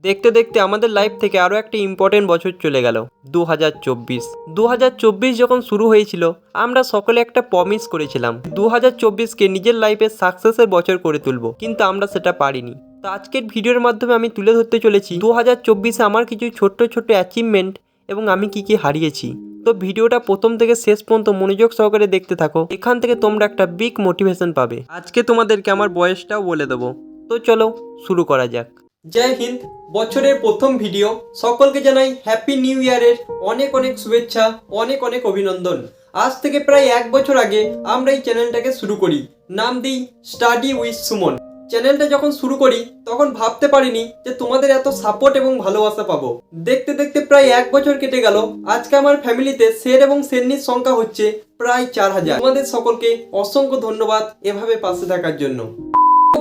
দেখতে দেখতে আমাদের লাইফ থেকে আরও একটা ইম্পর্টেন্ট বছর চলে গেল 2024 যখন শুরু হয়েছিল আমরা সকলে একটা প্রমিস করেছিলাম 2024কে নিজের লাইফের সাকসেসের বছর করে তুলব, কিন্তু আমরা সেটা পারিনি। তো আজকের ভিডিওর মাধ্যমে আমি তুলে ধরতে চলেছি 2024-এ আমার কিছু ছোট্ট ছোট্ট অ্যাচিভমেন্ট এবং আমি কি কি হারিয়েছি। তো ভিডিওটা প্রথম থেকে শেষ পর্যন্ত মনোযোগ সহকারে দেখতে থাকো, এখান থেকে তোমরা একটা বিগ মোটিভেশন পাবে। আজকে তোমাদেরকে আমার বয়সটাও বলে দেবো। তো চলো শুরু করা যাক। জয় হিন্দ। বছরের প্রথম ভিডিও, সকলকে জানাই হ্যাপি নিউ ইয়ারের অনেক অনেক শুভেচ্ছা, অনেক অনেক অভিনন্দন। আজ থেকে প্রায় 1 বছর আগে আমরা এই চ্যানেলটাকে শুরু করি, নাম দিই স্টাডি উইথ সুমন। চ্যানেলটা যখন শুরু করি তখন ভাবতে পারিনি যে তোমাদের এত সাপোর্ট এবং ভালোবাসা পাবো। দেখতে দেখতে প্রায় 1 বছর কেটে গেল। আজকে আমার ফ্যামিলিতে শের এবং শেরনির সংখ্যা হচ্ছে প্রায় 4000। তোমাদের সকলকে অসংখ্য ধন্যবাদ এভাবে পাশে থাকার জন্য।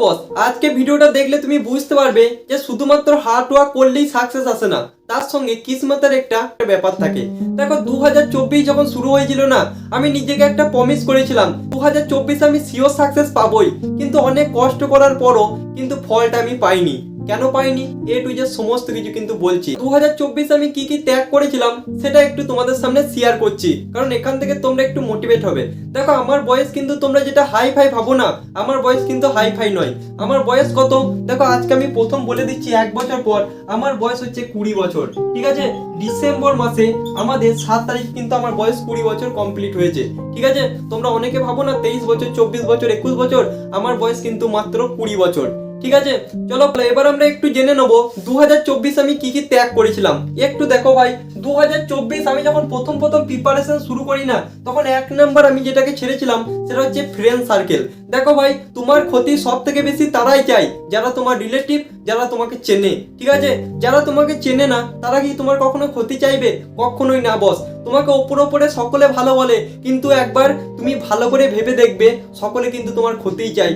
বস, আজকে ভিডিওটা দেখলে তুমি বুঝতে পারবে যে শুধুমাত্র হার্ড ওয়ার্ক করলেই সাকসেস আসে না, তার সঙ্গে কিসমতের একটা ব্যাপার থাকে। দেখো 2024 যখন শুরু হয়েছিল না, আমি নিজেকে একটা প্রমিস করেছিলাম 2024 আমি সিওর সাকসেস পাবোই, কিন্তু অনেক কষ্ট করার পরও কিন্তু ফলটা আমি পাইনি। কেন পাইনি এ টু জেড সমস্ত কিছু কিন্তু বলছি। 2024 আমি কি কি ত্যাগ করেছিলাম সেটা একটু তোমাদের সামনে শেয়ার করছি, কারণ এখান থেকে তোমরা একটু মোটিভেট হবে। দেখো আমার বয়স কিন্তু তোমরা যেটা হাই ফাই ভাবো না, আমার বয়স কিন্তু হাই ফাই নয়। আমার বয়স কত দেখো, আজকে আমি প্রথম বলে দিচ্ছি 1 বছর পর আমার বয়স হচ্ছে 20 বছর। ঠিক আছে, ডিসেম্বর মাসে আমাদের 7 তারিখ কিন্তু আমার বয়স 20 বছর কমপ্লিট হয়েছে। ঠিক আছে, তোমরা অনেকে ভাবো না 23 বছর, 24 বছর, 21 বছর, আমার বয়স কিন্তু মাত্র 20 বছর। ঠিক আছে, চলো এবার আমরা একটু জেনে নেবো 2024 আমি কি কি ত্যাগ করেছিলাম। একটু দেখো ভাই, 2024 আমি যখন প্রথম প্রিপারেশন শুরু করি না, তখন 1 নাম্বার আমি যেটাকে ছেড়েছিলাম সেটা হচ্ছে ফ্রেন্ড সার্কেল। দেখো ভাই, তোমার ক্ষতি সব থেকে বেশি তারাই চাই যারা তোমার রিলেটিভ, যারা তোমাকে চেনে। ঠিক আছে, যারা তোমাকে চেনে না তারা কি তোমার কখনো ক্ষতি চাইবে? কখনোই না বস। তোমাকে ওপরে সকলে ভালো বলে, কিন্তু একবার তুমি ভালো করে ভেবে দেখবে সকলে কিন্তু তোমার ক্ষতিই চাই।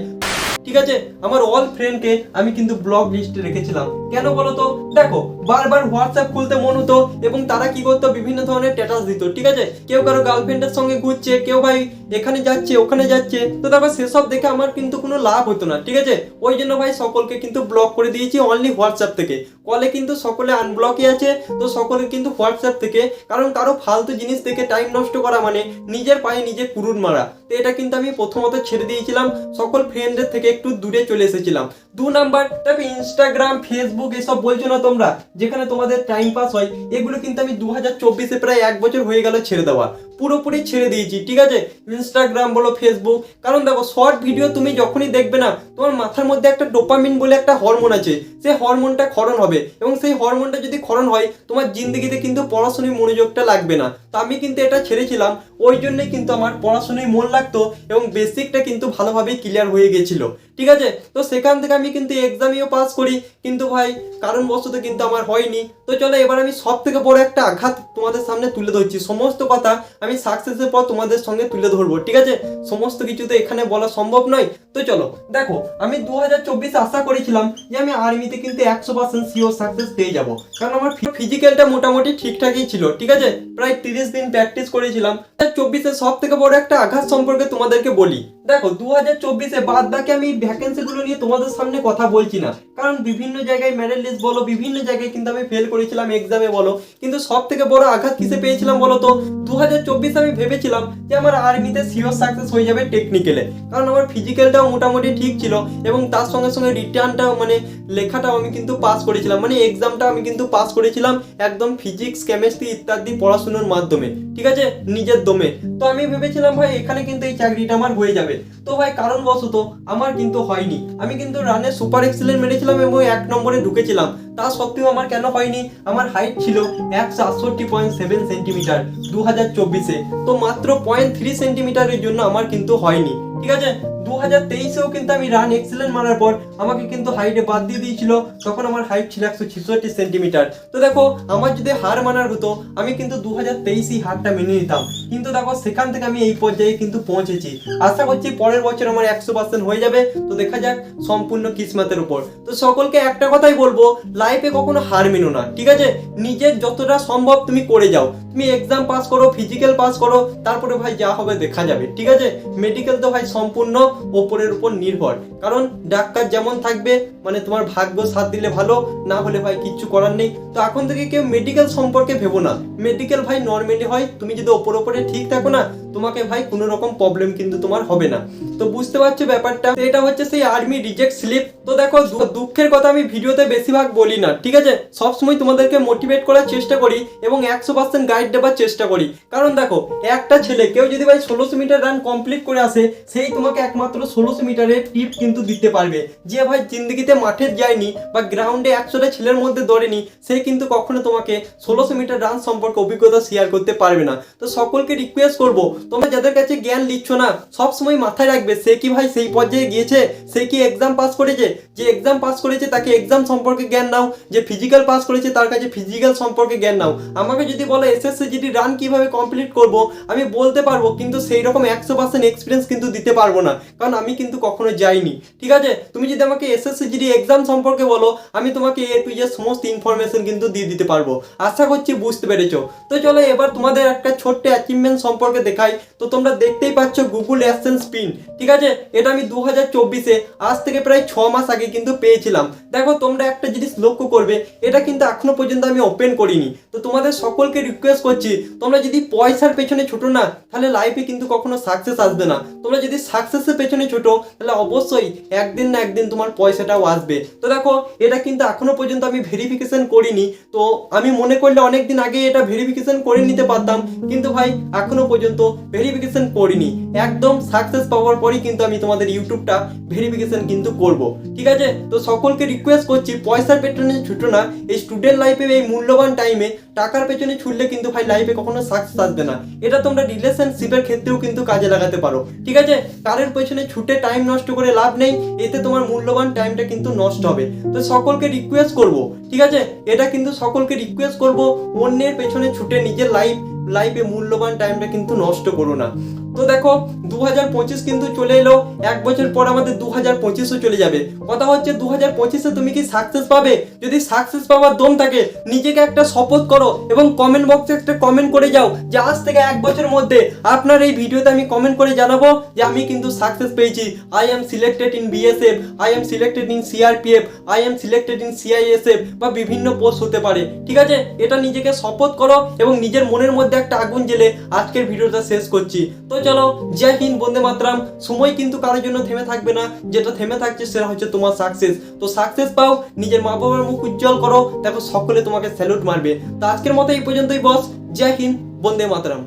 ঠিক আছে, আমার অল ফ্রেন্ডকে আমি কিন্তু ব্লক লিস্টে রেখেছিলাম। কেন বলো তো? দেখো বারবার হোয়াটসঅ্যাপ খুলতে মন হতো এবং তারা কি করতো, বিভিন্ন ধরনের স্ট্যাটাস দিত। ঠিক আছে, কেউ কারো গার্লফ্রেন্ডের সঙ্গে ঘুরছে, কেউ ভাই এখানে যাচ্ছে ওখানে যাচ্ছে। তো তারপর সেসব দেখে আমার কিন্তু কোনো লাভ হতো না। ঠিক আছে, ওই জন্য ভাই সকলকে কিন্তু ব্লক করে দিয়েছি অনলি হোয়াটসঅ্যাপ থেকে। কলে কিন্তু সকলে আনব্লকই আছে, তো সকলে কিন্তু হোয়াটসঅ্যাপ থেকে। কারণ কারো ফালতু জিনিস দেখে টাইম নষ্ট করা মানে নিজের পায়ে নিজে কুড়ুল মারা। তো এটা কিন্তু আমি প্রথমত ছেড়ে দিয়েছিলাম, সকল ফ্রেন্ডদের থেকে একটু দূরে চলে এসেছিলাম। 2 নাম্বার, তবে ইনস্টাগ্রাম, ফেসবুক এসব বলছো না তোমরা, যেখানে তোমাদের টাইম পাস হয়, এগুলো কিন্তু আমি 2024-এ প্রায় 1 বছর হয়ে গেল ছেড়ে দেওয়া, পুরোপুরি ছেড়ে দিয়েছি। ঠিক আছে, ইনস্টাগ্রাম বলো, ফেসবুক, কারণ দেখো শর্ট ভিডিও তুমি যখনই দেখবে না, তোমার মাথার মধ্যে একটা ডোপামিন বলে একটা হরমোন আছে, সেই হরমোনটা ক্ষরণ হবে, এবং সেই হরমোনটা যদি ক্ষরণ হয় তোমার জিন্দগিতে কিন্তু পড়াশোনায় মনোযোগটা লাগবে না। তো আমি কিন্তু এটা ছেড়েছিলাম, ওই জন্যই কিন্তু আমার পড়াশোনায় মন লাগতো এবং বেসিকটা কিন্তু ভালোভাবে ক্লিয়ার হয়ে গেছিল। ঠিক আছে, তো সেখান থেকে আমি কিন্তু এক্সামেও পাস করি, কিন্তু ভাই কারণবশত কিন্তু আমার হয়নি। তো চলো এবার আমি সব থেকে বড় একটা আঘাত তোমাদের সামনে তুলে ধরছি। সমস্ত কথা আমি সাকসেসের পর তোমাদের সঙ্গে তুলে ধরবো। ঠিক আছে, সমস্ত কিছু তো এখানে বলা সম্ভব নয়। তো চলো দেখো, আমি 2024 আশা করেছিলাম যে আমি আর্মিতে কিন্তু 100% সিওর সাকসেস পেয়ে যাব, কারণ আমার ফিজিক্যালটা মোটামুটি ঠিকঠাকই ছিল। ঠিক আছে, প্রায় 30 দিন প্র্যাকটিস করেছিলাম। 2024-এর সব থেকে বড় একটা আঘাত সম্পর্কে তোমাদেরকে বলি। দেখো 2024-এ বাদ বাকি আমি ভ্যাকেন্সি গুলো নিয়ে তোমাদের সামনে কথা বলছি না, কারণ বিভিন্ন জায়গায় মেরিট লিস্ট বলো, বিভিন্ন জায়গায় কিন্তু আমি ফেল করেছিলাম এক্সামে বলো। কিন্তু সব থেকে বড় আঘাত কিসে পেয়েছিলাম বলো তো? 2024 আমি ভেবেছিলাম যে আমার আর্মিতে সিওর সাকসেস হয়ে যাবে টেকনিক্যালে, কারণ আমার ফিজিক্যালটাও মোটামুটি ঠিক ছিল এবং তার সঙ্গে সঙ্গে রিটার্নটাও মানে লেখাটাও আমি কিন্তু পাস করেছিলাম, মানে এক্সামটা আমি কিন্তু পাস করেছিলাম একদম ফিজিক্স, কেমিস্ট্রি ইত্যাদি পড়াশোনার মাধ্যমে। ঠিক আছে, নিজের দমে। তো আমি ভেবেছিলাম ভাই এখানে কিন্তু এই চাকরিটা আমার হয়ে যাবে। তো ভাই কারণবশত আমার কিন্তু হয়নি। আমি কিন্তু রানে সুপার এক্সেলেন্ট মেরেছিলাম এবং 1 নম্বরে ঢুকেছিলাম, তা সত্ত্বেও আমার কেন হয়নি? আমার হাইট ছিল 168.7 সেন্টিমিটার 2024-এ, তো মাত্র 0.3 সেন্টিমিটারের জন্য আমার কিন্তু হয়নি। ঠিক আছে, 2023-এও কিন্তু আমি রান এক্সেলেন্ট মারার পর আমাকে কিন্তু হাইটে বাদ দিয়ে দিয়েছিল, তখন আমার হাইট ছিল 166 সেন্টিমিটার। তো দেখো আমার যদি হার মানার হতো আমি কিন্তু 2023-এই হারটা মেনে নিতাম, কিন্তু দেখো সেখান থেকে আমি এই পর্যায়ে কিন্তু পৌঁছেছি। আশা করছি পরের বছর আমার 100% হয়ে যাবে। তো দেখা যাক, সম্পূর্ণ কিসমতের উপর। তো সকলকে একটা কথাই বলবো, লাইফে কখনো হার মেনো না। ঠিক আছে, নিজের যতটা সম্ভব তুমি করে যাও। তুমি এক্সাম পাস করো, ফিজিক্যাল পাস করো, তারপরে ভাই যা হবে দেখা যাবে, ঠিক আছে। মেডিকেল তো ভাই সম্পূর্ণ ওপরের উপর নির্ভর, কারণ ডাক্তার যেমন থাকবে মানে তোমার ভাগ্য সাথ দিলে ভালো, না হলে ভাই কিচ্ছু করার নেই। তো এখন থেকে কেউ মেডিকেল সম্পর্কে ভেবো না, মেডিকেল ভাই নর্মালি হয়, তুমি যদি ওপরে ঠিক থাকো না, তোমাকে ভাই কোনো রকম প্রবলেম কিন্তু তোমার হবে না। তো বুঝতে পারছো ব্যাপারটা, তো এটা হচ্ছে সেই আর্মি রিজেক্ট স্লিপ। তো দেখো দুঃখের কথা আমি ভিডিওতে বেশিরভাগ বলি না, ঠিক আছে, সবসময় তোমাদেরকে মোটিভেট করার চেষ্টা করি এবং 100% গাইড দেওয়ার চেষ্টা করি। কারণ দেখো একটা ছেলে কেউ যদি ভাই 1600 মিটার রান কমপ্লিট করে আসে, সেই তোমাকে একমাত্র 1600 মিটারের টিপ কিন্তু দিতে পারবে। যে ভাই জিন্দগিতে মাঠে যায়নি বা গ্রাউন্ডে 100টা ছেলের মধ্যে দৌড়েনি, সে কিন্তু কখনো তোমাকে 1600 মিটার রান সম্পর্কে অভিজ্ঞতা শেয়ার করতে পারবে না। তো সকলকে রিকোয়েস্ট করবো, তোমরা যাদের কাছে জ্ঞান নিচ্ছ না, সবসময় মাথায় রাখবে সে কি ভাই সেই পর্যায়ে গিয়েছে, সে কি এক্সাম পাস করেছে, যে এক্সাম পাস করেছে তাকে এক্সাম সম্পর্কে জ্ঞান নাও, যে ফিজিক্যাল পাস করেছে তার কাছে ফিজিক্যাল সম্পর্কে জ্ঞান নাও। আমাকে যদি বলো এসএসসি জিডি রান কিভাবে কমপ্লিট করব, আমি বলতে পারবো, কিন্তু সেই রকম 100% এক্সপিরিয়েন্স কিন্তু দিতে পারবো না, কারণ আমি কিন্তু কখনো যাইনি, ঠিক আছে। তুমি যদি আমাকে এসএসসি জিডি এক্সাম সম্পর্কে বলো, আমি তোমাকে এ টু জেড সমস্ত ইনফরমেশন কিন্তু দিয়ে দিতে পারবো। আশা করছি বুঝতে পেরেছো। তো চলো এবার তোমাদের একটা ছোট্ট অ্যাচিভমেন্ট সম্পর্কে দেখাই। তো তোমরা দেখতেই পাচ্ছ গুগল অ্যাডসেন্স পিন, ঠিক আছে, এটা আমি 2024-এ আজ থেকে প্রায় 6 মাস আগে কিন্তু পেয়েছিলাম। দেখো তোমরা একটা জিনিস লক্ষ্য করবে, এটা কিন্তু এখনো পর্যন্ত আমি ওপেন করিনি। তো তোমাদের সকলকে রিকোয়েস্ট করছি, তোমরা যদি পয়সার পেছনে ছোটো না, তাহলে লাইফে কিন্তু কখনো সাকসেস আসবে না। তোমরা যদি সাকসেসের পেছনে ছোটো, তাহলে অবশ্যই একদিন না একদিন তোমার পয়সাটাও আসবে। তো দেখো এটা কিন্তু এখনো পর্যন্ত আমি ভেরিফিকেশন করিনি, তো আমি মনে করলে অনেকদিন আগে এটা ভেরিফিকেশন করে নিতে পারতাম, কিন্তু ভাই এখনো পর্যন্ত ভেরিফিকেশন করিনি। একদম সাকসেস পাওয়ার পরেই কিন্তু আমি তোমাদের ইউটিউবটা ভেরিফিকেশন কিন্তু করব, ঠিক আছে। তো সকলকে রিকোয়েস্ট করছি, পয়সার পেছনে ছুটো না। এই স্টুডেন্ট লাইফে এই মূল্যবান টাইমে টাকার পেছনে ছুটলে কিন্তু ভাই লাইফে কখনো সাকসেস আসবে না। এটা তোমরা রিলেশনশিপের ক্ষেত্রেও কিন্তু কাজে লাগাতে পারো, ঠিক আছে। কারের পেছনে ছুটে টাইম নষ্ট করে লাভ নেই, এতে তোমার মূল্যবান টাইমটা কিন্তু নষ্ট হবে। তো সকলকে রিকোয়েস্ট করব, ঠিক আছে, এটা কিন্তু সকলকে রিকোয়েস্ট করব, অন্যের পেছনে ছুটে নিজের লাইফে মূল্যবান টাইমটা কিন্তু নষ্ট করো না। তো দেখো 2025 কিন্তু চলে এলো, এক বছর পর আমাদের 2025ও চলে যাবে। কথা হচ্ছে 2025-এ তুমি কি সাকসেস পাবে? যদি সাকসেস পাওয়ার দম থাকে, নিজেকে একটা শপথ করো এবং কমেন্ট বক্সে একটা কমেন্ট করে যাও যে আজ থেকে এক বছরের মধ্যে আপনার এই ভিডিওতে আমি কমেন্ট করে জানাবো যে আমি কিন্তু সাকসেস পেয়েছি। I am selected in BSF, I am selected in CRPF, I am selected in CISF বা বিভিন্ন পোস্ট হতে পারে, ঠিক আছে। এটা নিজেকে শপথ করো এবং নিজের মনের মধ্যে একটা আগুন জ্বেলে আজকের ভিডিওটা শেষ করছি। তো চলো, জয় হিন্দ, বন্দে মাতরম। সময় কিন্তু কারোর জন্য থেমে থাকবে না, যেটা থেমে থাকছে সেটা হচ্ছে তোমার সাকসেস। তো সাকসেস পাও, নিজের মা বাবার মুখ উজ্জ্বল করো, দেখো সকলে তোমাকে স্যালুট মারবে। তো আজকের মতো এই পর্যন্তই বস। জয় হিন্দ, বন্দে মাতরম।